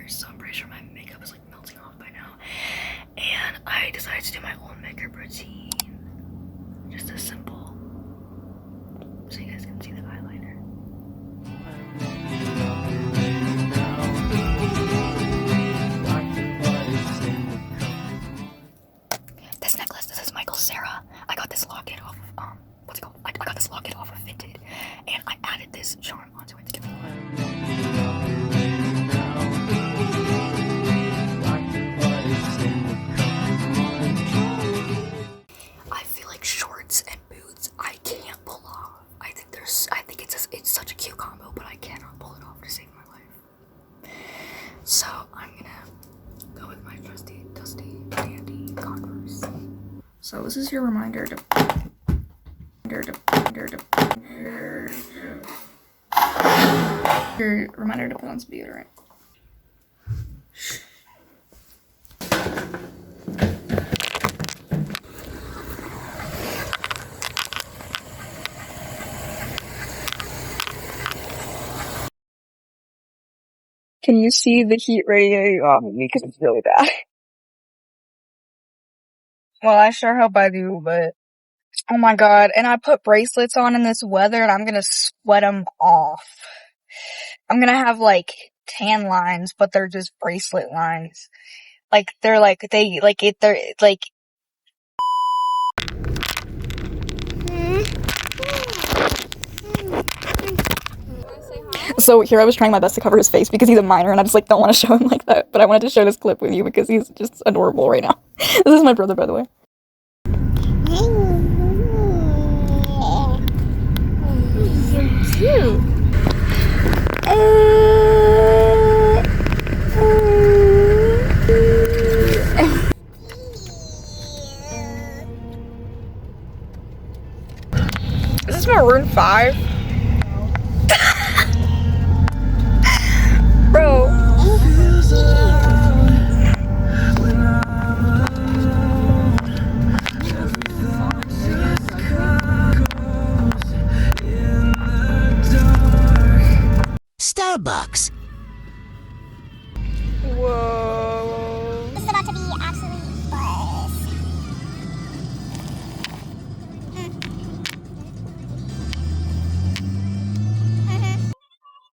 eyeliner, so I'm pretty sure my makeup is like melting off by now. And I decided to do my own makeup routine. Just as simple. So you guys can see the eyeliner. This necklace, this is Michael Sarah. I got this locket off of, what's it called? I got this locket off of Vinted. And I added this charm onto it to give it I feel like shorts and boots I can't pull off. I think it's such a cute combo, but I cannot pull it off to save my life. So I'm gonna go with my trusty, dusty, dandy Converse. So this is your reminder to put on some deodorant. Can you see the heat radiating off of me? Because it's really bad. Well, I sure hope I do, but oh my god. And I put bracelets on in this weather and I'm gonna sweat them off. I'm gonna have like tan lines, but they're just bracelet lines. Like they're like, they're like. So here I was trying my best to cover his face because he's a minor and I just like don't want to show him like that, but I wanted to share this clip with you because he's just adorable right now. This is my brother, by the way. So cute. Is this Maroon 5? Bro. Starbucks. Whoa. This is about to be absolutely buzz.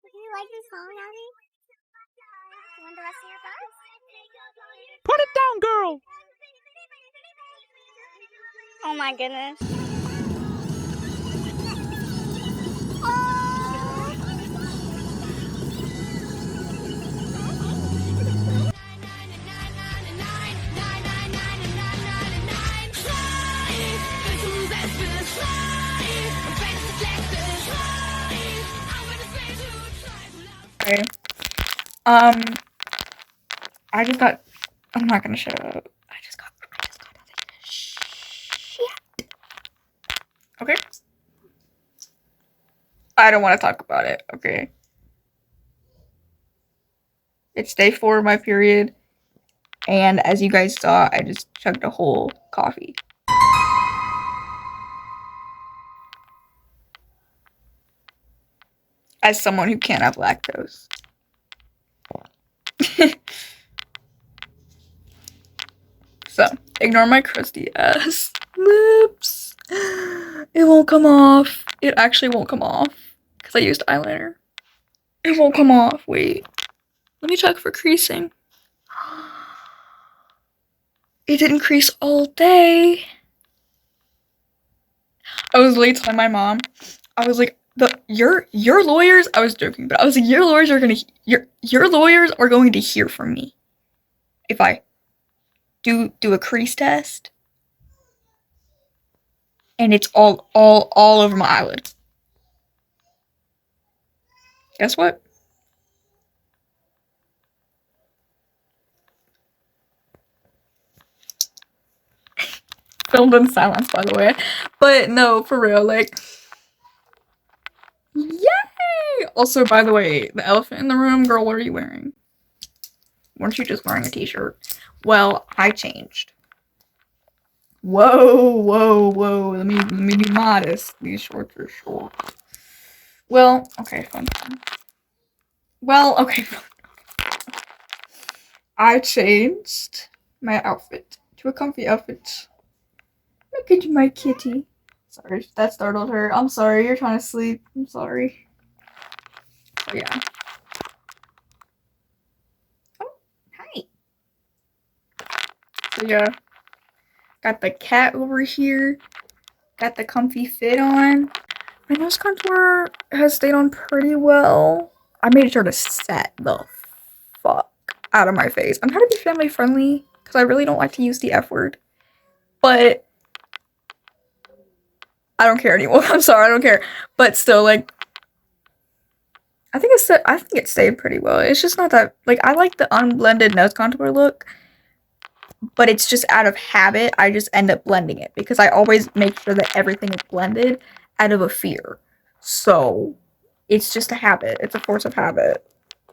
Do you like this song, Abby? You want the rest of your thoughts? Put it down, girl. Oh my goodness. Okay. I just got, I'm not gonna shut up. I just got shit. Okay? I don't want to talk about it, okay? It's day 4 of my period, and as you guys saw, I just chugged a whole coffee. As someone who can't have lactose. So, ignore my crusty ass lips. It won't come off. It actually won't come off. Because I used eyeliner. It won't come off. Wait. Let me check for creasing. It didn't crease all day. I was late telling my mom. I was like, your lawyers, I was joking, but I was like, your lawyers are going to hear from me if I do a crease test, and it's all over my eyelid. Guess what? Filmed in silence, by the way. But no, for real, like, yay! Also, by the way, the elephant in the room, girl, what are you wearing? Weren't you just wearing a t-shirt? Well, I changed. Whoa. Let me be modest. These shorts are short. Well, okay, fine. Well, okay, fine. I changed my outfit to a comfy outfit. Look at my kitty. Sorry, that startled her. I'm sorry, you're trying to sleep. I'm sorry. Oh, yeah. Oh, hi. So, yeah. Got the cat over here. Got the comfy fit on. My nose contour has stayed on pretty well. I made sure to set the fuck out of my face. I'm trying to be family friendly because I really don't like to use the F word. But I don't care anymore. I'm sorry, I don't care. But still, like, I think it stayed pretty well. It's just not that, like, I like the unblended nose contour look, but it's just out of habit. I just end up blending it because I always make sure that everything is blended out of a fear. So it's just a habit. It's a force of habit.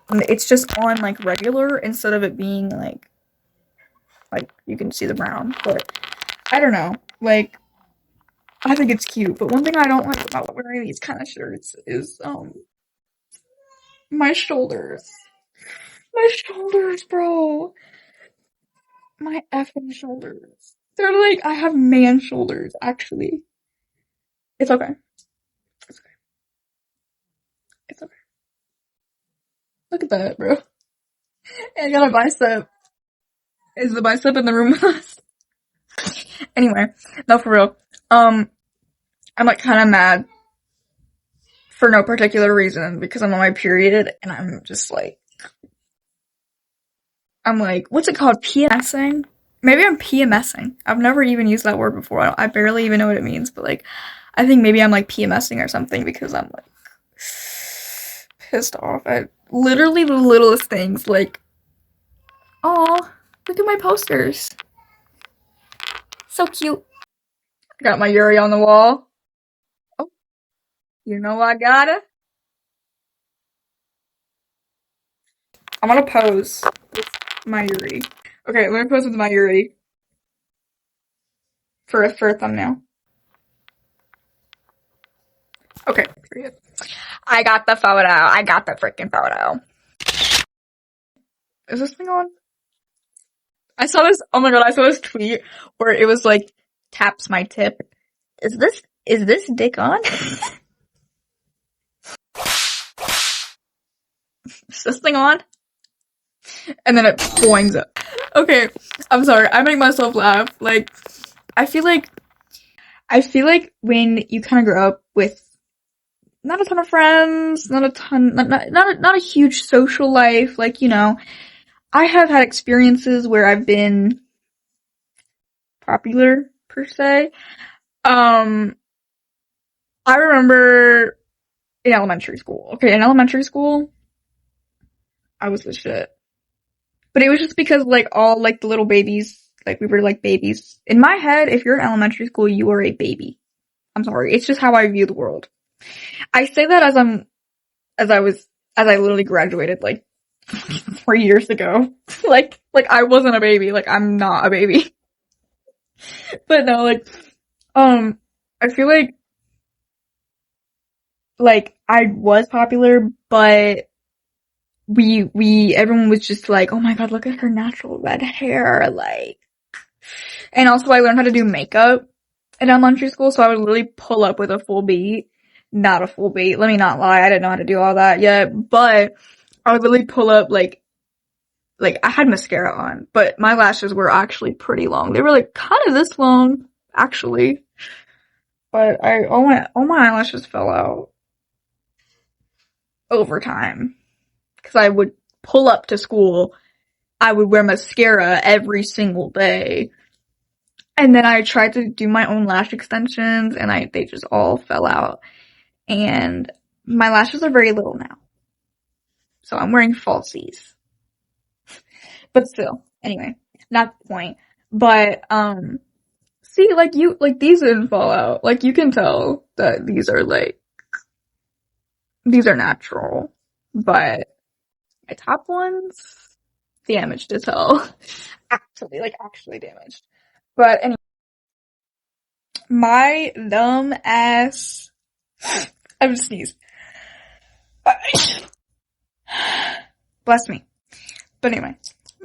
And it's just on like regular instead of it being like you can see the brown. But I don't know. Like, I think it's cute. But one thing I don't like about wearing these kind of shirts is my shoulders. My shoulders, bro. My effing shoulders. They're like, I have man shoulders, actually. It's okay. It's okay. It's okay. Look at that, bro. And I got a bicep. Is the bicep in the room with us? Anyway, no, for real. I'm like kind of mad for no particular reason because I'm on my period and I'm just like, what's it called? PMSing? Maybe I'm PMSing. I've never even used that word before. I barely even know what it means, but like, I think maybe I'm like PMSing or something because I'm like pissed off at literally the littlest things. Like, oh, look at my posters. So cute. I got my Yuri on the wall. Oh, you know I gotta. I'm gonna pose with my Yuri. Okay, let me pose with my Yuri for a thumbnail. Okay, period. I got the photo. I got the freaking photo. Is this thing on? I saw this. Oh my god! I saw this tweet where it was like taps my tip. Is this dick on? Is this thing on? And then it points up. Okay, I'm sorry. I make myself laugh. Like, I feel like when you kind of grow up with not a ton of friends, not a huge social life, like, you know, I have had experiences where I've been popular, per se. I remember in elementary school. Okay, in elementary school, I was the shit. But it was just because, like, all, like, the little babies, like, we were, like, babies. In my head, if you're in elementary school, you are a baby. I'm sorry. It's just how I view the world. I say that as I literally graduated, like, 4 years ago. like, I wasn't a baby. Like, I'm not a baby. But no, like, I feel like, I was popular, but everyone was just like, oh my god, look at her natural red hair, like. And also I learned how to do makeup in elementary school, so I would literally pull up with a full beat. Not a full beat, let me not lie, I didn't know how to do all that yet, but I would literally pull up like I had mascara on, but my lashes were actually pretty long. They were like kind of this long, actually. But all my eyelashes fell out over time. Cause I would pull up to school, I would wear mascara every single day. And then I tried to do my own lash extensions and they just all fell out. And my lashes are very little now. So I'm wearing falsies. But still, anyway, not the point. But, see, like these didn't fall out. Like, you can tell that these are natural. But my top ones, damaged as hell. Actually damaged. But anyway, my dumb ass, I'm sneezed. Bless me. But anyway,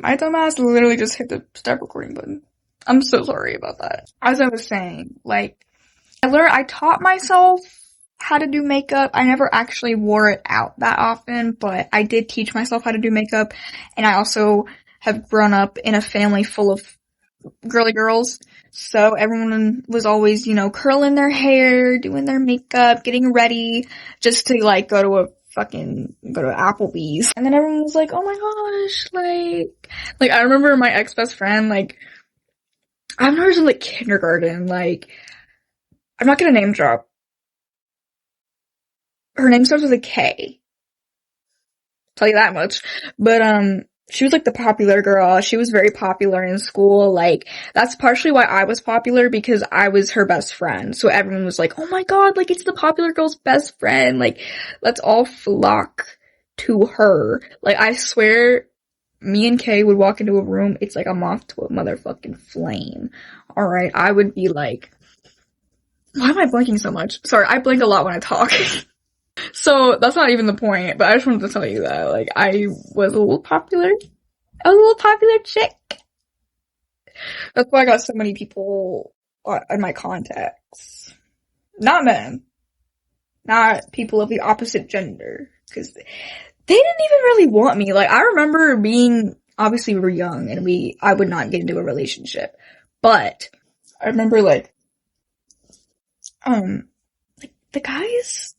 My dumbass literally just hit the stop recording button. I'm so sorry about that. As I was saying, like, I taught myself how to do makeup. I never actually wore it out that often, but I did teach myself how to do makeup, and I also have grown up in a family full of girly girls, so everyone was always, you know, curling their hair, doing their makeup, getting ready, just to, like, go to Applebee's. And then everyone was like, oh my gosh, like, I remember my ex-best friend, like, I've known her since, like, kindergarten, like, I'm not gonna name drop. Her name starts with a K. Tell you that much. But, she was like the popular girl. She was very popular in school. Like, that's partially why I was popular, because I was her best friend. So everyone was like, oh my god, like, it's the popular girl's best friend. Like, let's all flock to her. Like, I swear, me and Kay would walk into a room, it's like a moth to a motherfucking flame. Alright, I would be like, why am I blinking so much? Sorry, I blink a lot when I talk. So, that's not even the point, but I just wanted to tell you that, like, I was a little popular. I was a little popular chick. That's why I got so many people in my contacts. Not men. Not people of the opposite gender. Because they didn't even really want me. Like, I remember obviously we were young, and I would not get into a relationship. But, I remember, like, the guys,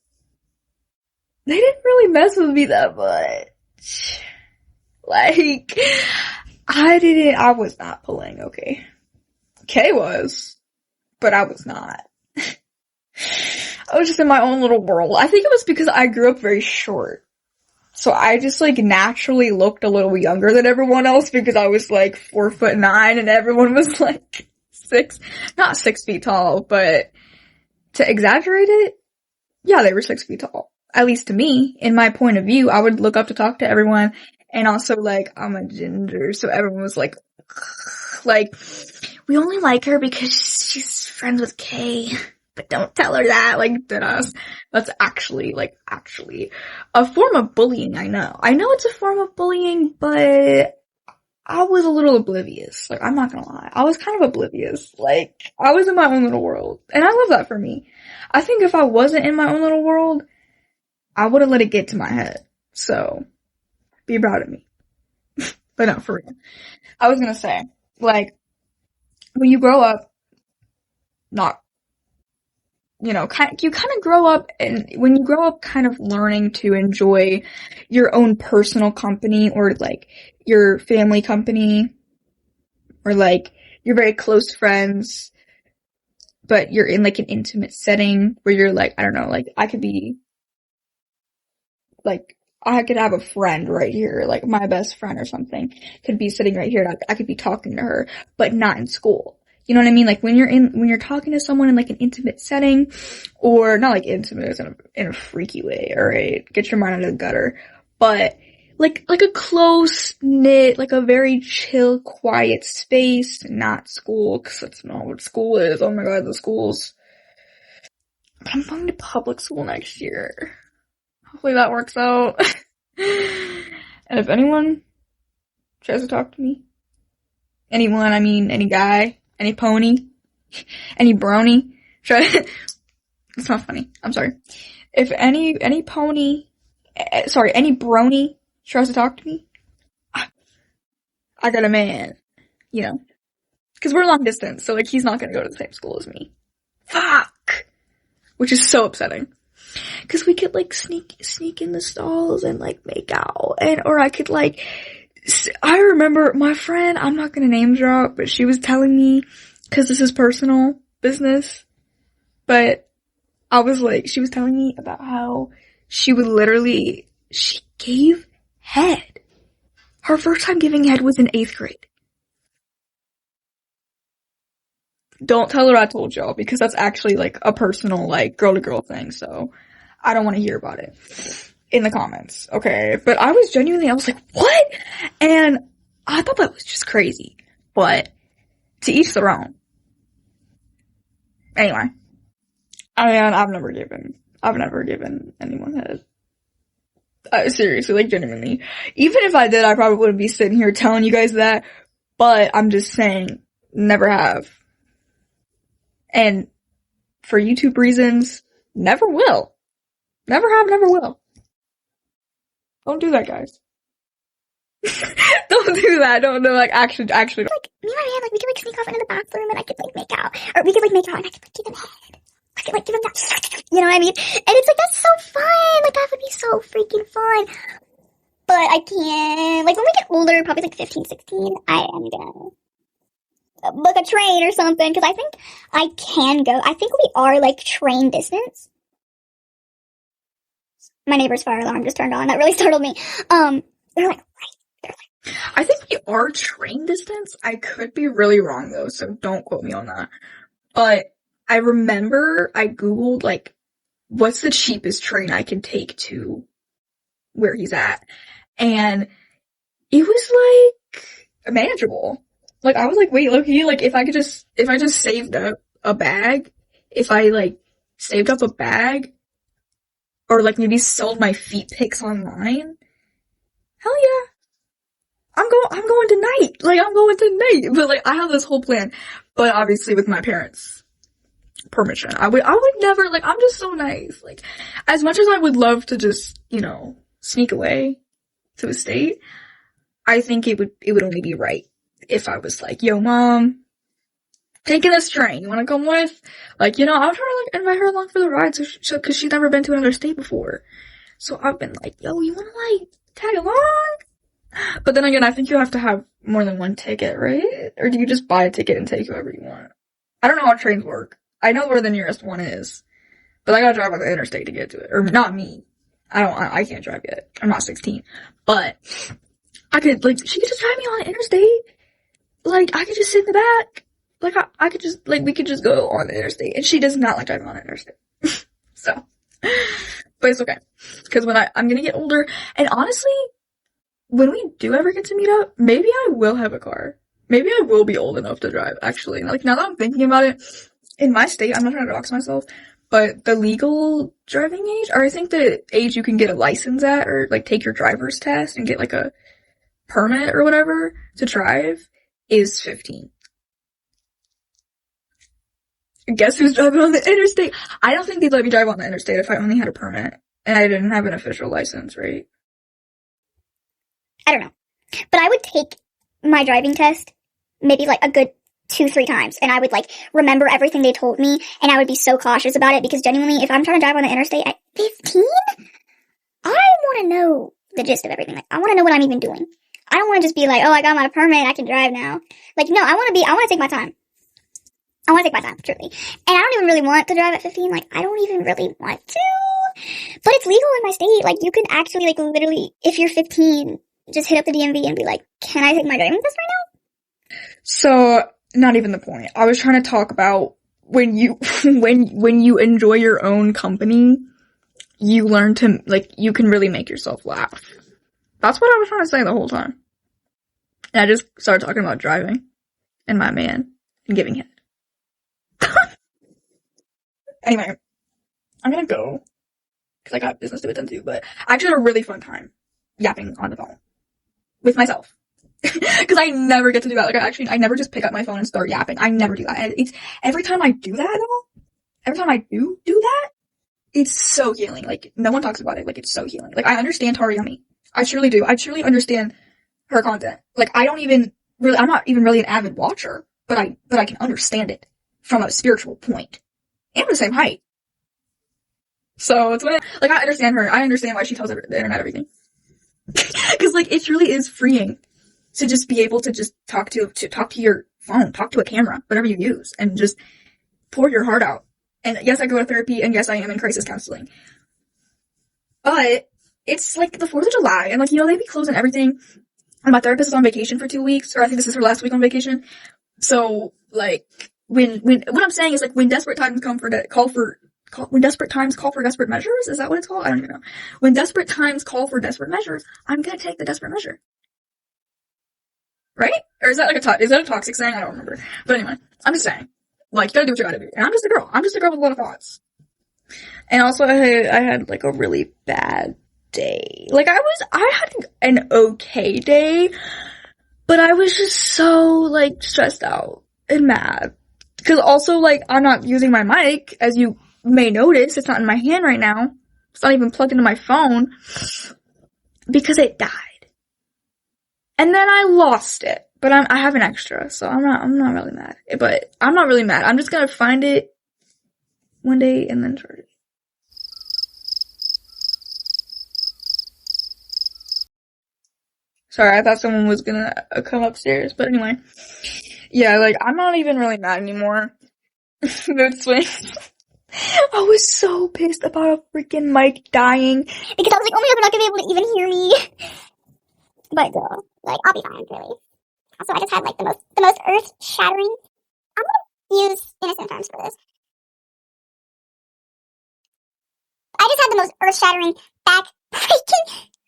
they didn't really mess with me that much. Like, I was not pulling, okay. Kay was, but I was not. I was just in my own little world. I think it was because I grew up very short. So I just, like, naturally looked a little younger than everyone else, because I was, like, 4'9", and everyone was, like, not 6 feet tall, but to exaggerate it, yeah, they were 6 feet tall. At least to me, in my point of view, I would look up to talk to everyone, and also, like, I'm a ginger, so everyone was like, we only like her because she's friends with Kay, but don't tell her that, like, deadass. That's actually a form of bullying, I know. I know it's a form of bullying, but I was a little oblivious. Like, I'm not gonna lie. I was kind of oblivious. Like, I was in my own little world, and I love that for me. I think if I wasn't in my own little world, I would've let it get to my head. So, be proud of me. But no, for real. I was gonna say, like, when you grow up, you kind of grow up, and when you grow up kind of learning to enjoy your own personal company, or, like, your family company, or, like, your very close friends, but you're in, like, an intimate setting where you're, like, I don't know, like, I could have a friend right here, like, my best friend or something could be sitting right here, and I could be talking to her, but not in school. You know what I mean? Like, when you're talking to someone in, like, an intimate setting, or not, like, intimate in a freaky way, alright? Get your mind out of the gutter. But, like a close-knit, like, a very chill, quiet space, not school, cause that's not what school is. Oh my god, the schools. But I'm going to public school next year. Hopefully that works out. And if anyone tries to talk to me, anyone, I mean, any guy, any pony, any brony, it's not funny, I'm sorry. If any brony tries to talk to me, I got a man, you know. Cause we're long distance, so, like, he's not gonna go to the same school as me. Fuck! Which is so upsetting. Cause we could, like, sneak in the stalls and, like, make out, or I could, like, I remember my friend, I'm not gonna name drop, but she was telling me, cause this is personal business, but I was like, she was telling me about how she gave head. Her first time giving head was in 8th grade. Don't tell her I told y'all, because that's actually, like, a personal, like, girl-to-girl thing, so I don't want to hear about it in the comments, okay? But I was like, what? And I thought that was just crazy. But to each their own. Anyway. I've never given anyone head. Seriously, like genuinely. Even if I did, I probably wouldn't be sitting here telling you guys that. But I'm just saying, never have. And for YouTube reasons, never will. Never have, never will. Don't do that, guys. Don't do that. Don't like actually. Like, me and my man, like, we could, like, sneak off into the bathroom and I could, like, make out. Or we could, like, make out and I could, like, give him head. I could, like, give him that, you know what I mean? And it's, like, that's so fun. Like, that would be so freaking fun. But I can't, like, when we get older, probably, like, 15, 16, I am gonna book a train or something, because I think I can go. I think we are, like, train distance. My neighbor's fire alarm just turned on. That really startled me. They're like, I think we are train distance. I could be really wrong though, so don't quote me on that. But I remember I Googled, like, what's the cheapest train I can take to where he's at? And it was, like, manageable. Like, I was like, wait, look-y, like, if I just saved up a bag, saved up a bag, or, like, maybe sold my feet pics online, hell yeah. I'm going tonight. Like, I'm going tonight. But, like, I have this whole plan. But obviously with my parents' permission. I would never, like, I'm just so nice. Like, as much as I would love to just, sneak away to a state, I think it would only be right if I was like, yo, mom, taking this train, you wanna come with? Like, I'm trying to, like, invite her along for the ride, cause she's never been to another state before. So I've been like, yo, you wanna, like, tag along? But then again, I think you have to have more than one ticket, right? Or do you just buy a ticket and take whoever you want? I don't know how trains work. I know where the nearest one is, but I gotta drive on the interstate to get to it. Or not me. I can't drive yet. I'm not 16. But I could, like, she could just drive me on the interstate. Like, I could just sit in the back. Like, I could just, like, we could just go on the interstate. And she does not like driving on the interstate. So. But it's okay. Cause when I'm gonna get older, and honestly, when we do ever get to meet up, maybe I will have a car. Maybe I will be old enough to drive, actually. Like, now that I'm thinking about it, in my state, I'm not trying to dox myself, but the legal driving age, or I think the age you can get a license at, or, like, take your driver's test and get, like, a permit or whatever to drive, is 15. Guess who's driving on the interstate? I don't think they'd let me drive on the interstate if I only had a permit, and I didn't have an official license, right? I don't know. But I would take my driving test maybe, like, a good 2-3 times, and I would, like, remember everything they told me, and I would be so cautious about it, because genuinely, if I'm trying to drive on the interstate at 15, I want to know the gist of everything. Like, I want to know what I'm even doing. I don't want to just be like, oh, I got my permit, I can drive now. Like, no, I want to take my time. I want to take my time, truly. And I don't even really want to drive at 15. Like, I don't even really want to. But it's legal in my state. Like, you can actually, like, literally, if you're 15, just hit up the DMV and be like, can I take my driving test right now? So, not even the point. I was trying to talk about when you enjoy your own company, you learn to, like, you can really make yourself laugh. That's what I was trying to say the whole time. And I just started talking about driving and my man and giving head. Anyway, I'm gonna go because I got business to attend to, but I actually had a really fun time yapping on the phone with myself. Because I never get to do that. Like, I never just pick up my phone and start yapping. I never do that. And it's, every time I do that, though, every time I do that, it's so healing. Like, no one talks about it. Like, it's so healing. Like, I understand Tariyami. I truly do. I truly understand her content. Like, I'm not even really an avid watcher, but I can understand it from a spiritual point. And we're the same height. So, it's when, like, I understand her. I understand why she tells the internet everything. Because, like, it truly is freeing to just be able to just talk to your phone, talk to a camera, whatever you use, and just pour your heart out. And yes, I go to therapy, and yes, I am in crisis counseling. But it's like the 4th of July, and, like, they be closing everything. And my therapist is on vacation for 2 weeks, or I think this is her last week on vacation. So, like, when what I'm saying is, like, when desperate times when desperate times call for desperate measures, is that what it's called? I don't even know. When desperate times call for desperate measures, I'm gonna take the desperate measure. Right? Or is that like is that a toxic saying? I don't remember. But anyway, I'm just saying, like, you gotta do what you gotta do. And I'm just a girl. I'm just a girl with a lot of thoughts. And also, I had like a really bad day. Like, I had an okay day, but I was just so, like, stressed out and mad. Because also, like, I'm not using my mic, as you may notice. It's not in my hand right now. It's not even plugged into my phone. Because it died. And then I lost it. But I have an extra, so I'm not really mad. But I'm not really mad. I'm just gonna find it one day and then charge it. Sorry, I thought someone was gonna come upstairs, but anyway. Yeah, like, I'm not even really mad anymore. Mood swings. I was so pissed about a freaking mic dying. Because I was like, oh my god, they're not gonna be able to even hear me. But girl, like, I'll be fine, really. Also, I just had like the most earth-shattering. I'm gonna use innocent terms for this. I just had the most earth-shattering back-breaking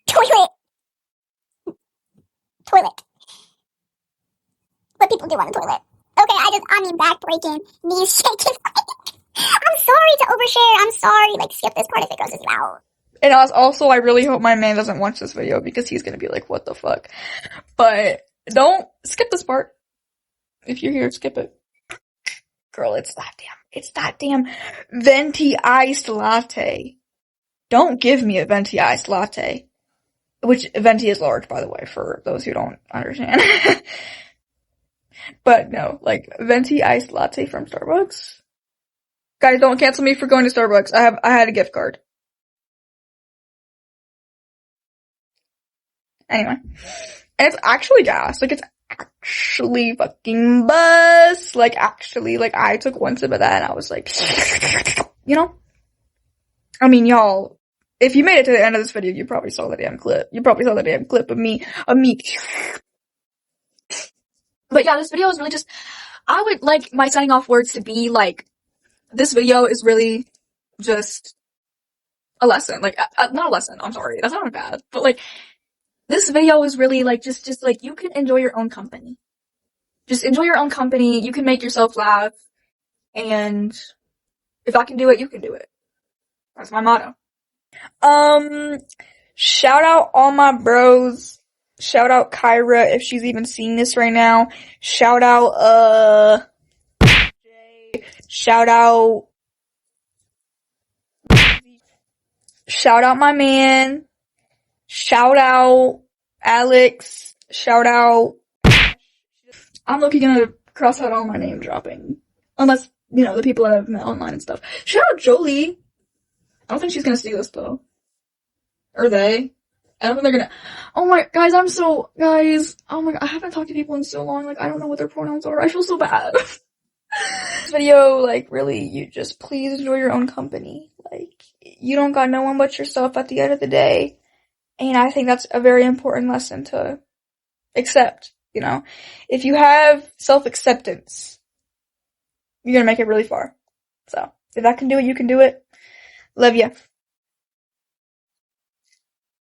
toilet. What people do on the toilet. Okay, I mean back-breaking, knees shaking. I'm sorry to overshare. I'm sorry. Like, skip this part if it goes out. And also, I really hope my man doesn't watch this video because he's gonna be like, what the fuck? But don't skip this part. If you're here, skip it. Girl, it's that damn venti iced latte. Don't give me a venti iced latte. Which, venti is large, by the way, for those who don't understand. But no, like, venti iced latte from Starbucks. Guys, don't cancel me for going to Starbucks. I had a gift card. Anyway. And it's actually gas. Like, it's actually fucking buzz. Like, actually, like, I took one sip of that and I was like, you know? I mean, y'all, if you made it to the end of this video, you probably saw the damn clip. You probably saw the damn clip of me. But yeah, this video is really just, I would like my signing off words to be like, this video is really just a lesson. Like, not a lesson, I'm sorry, that sounded bad. But like, this video is really like, just like, you can enjoy your own company. Just enjoy your own company, you can make yourself laugh, and if I can do it, you can do it. That's my motto. Shout out all my bros. Shout out Kyra if she's even seeing this right now. Shout out, Jay. Shout out my man. Shout out Alex. Shout out. I'm low-key gonna cross out all my name dropping. Unless, you know, the people that I've met online and stuff. Shout out Jolie. I don't think she's gonna see this though. Or they. I don't think they're gonna. Oh my, guys, oh my god, I haven't talked to people in so long, like, I don't know what their pronouns are. I feel so bad. This video, like, really, you just please enjoy your own company. Like, you don't got no one but yourself at the end of the day. And I think that's a very important lesson to accept, you know? If you have self-acceptance, you're gonna make it really far. So, if I can do it, you can do it. Love ya.